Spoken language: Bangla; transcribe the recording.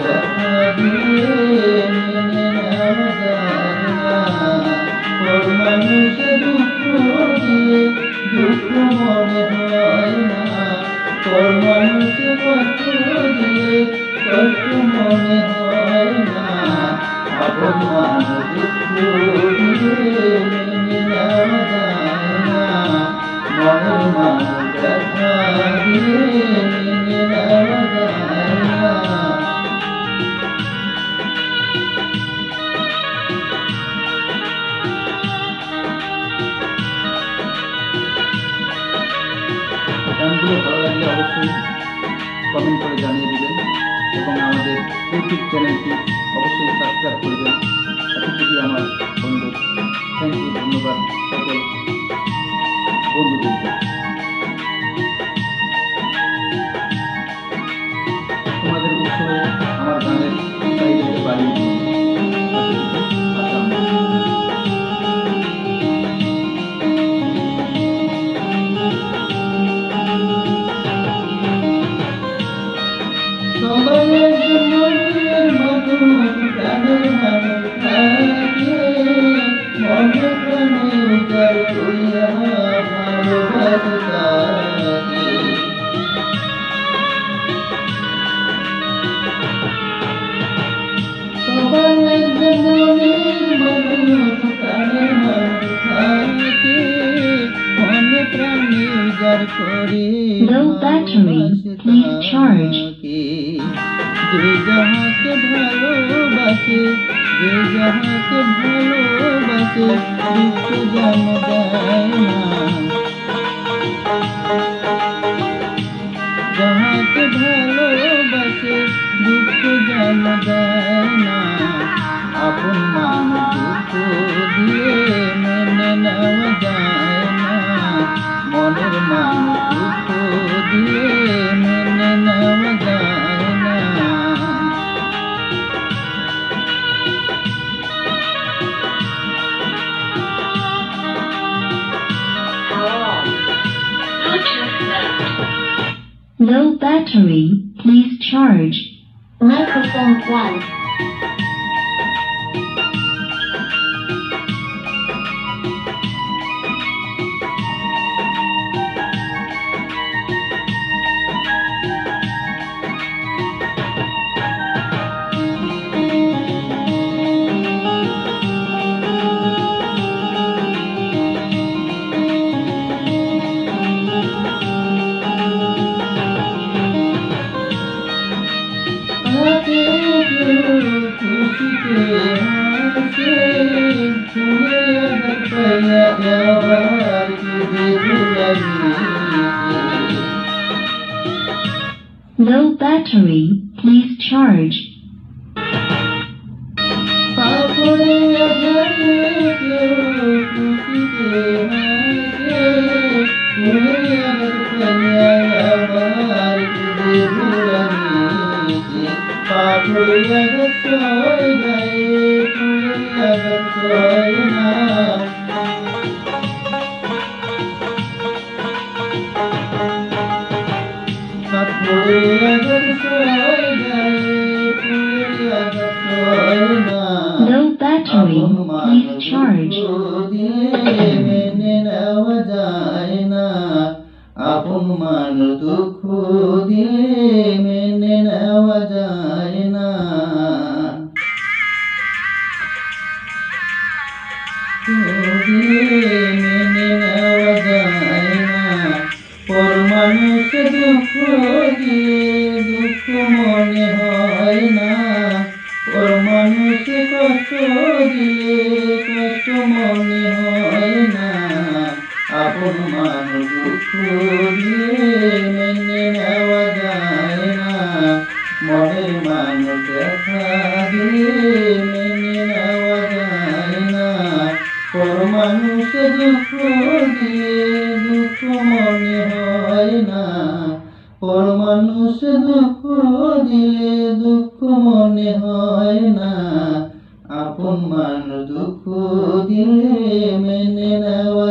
দেখা দিলে মেনে নেওয়া যায় না। পর মানুষে দুঃখ দিলে দুঃখ মনে হয় না। পর মানুষে কষ্ট দিলে কষ্ট মনে হয় না। আপন মানুষ দুঃখ দিলে মেনে নেওয়া যায় না। মনের মানুষ দেখা দিলে মেনে নেওয়া যায় না। গানগুলো ভালো লাগলে অবশ্যই কমেন্ট করে জানিয়ে দিবেন এবং আমাদের ইউটিউব চ্যানেলটি অবশ্যই সাবস্ক্রাইব করবেন। এতটুকু আমার অনুরোধ। থ্যাংক ইউ, ধন্যবাদ সকল বন্ধুদেরকে। তোমাদের উৎসবে আমার গানের চাহিদাকে বাড়িয়ে দিন। Low battery, please charge. যে যাহাকে ভালোবাসে, যে যাহাকে ভালোবাসে দুঃখ যেন দেয় না। যাহাকে ভালোবাসে দুঃখ যেন দেয় না। আপন মানুষ দুঃখ দিয়ে মেনে নেওয়া যায় না। মনের মানুষ দুঃখ দিয়ে মেনে নেওয়া যায় না। Low battery, please charge. Microphone 1. Low battery, please charge. Low battery, please charge. মেনে নেওয়া যায় না। আপন মানুষ দুঃখ দিয়ে মেনে নেওয়া যায় না। মেনে নেওয়া যায় না। পর মানুষ দুঃখ দিয়ে দুঃখ মনে হয় না। পর মানুষ কষ্ট দিলে কষ্ট মনে হয় না। আপন মানুষ দুঃখ দিয়ে মেনে নেওয়া যায় না। মনের মানুষ দেখা দিয়ে মেনে নেওয়া যায় না। পর মানুষ দুঃখ দিয়ে দুঃখ মনে হয় না। পর মানুষ দুঃখ দিলে দুঃখ মনে হয় না। আপন মানুষ দুঃখ দিলে মেনে নেওয়া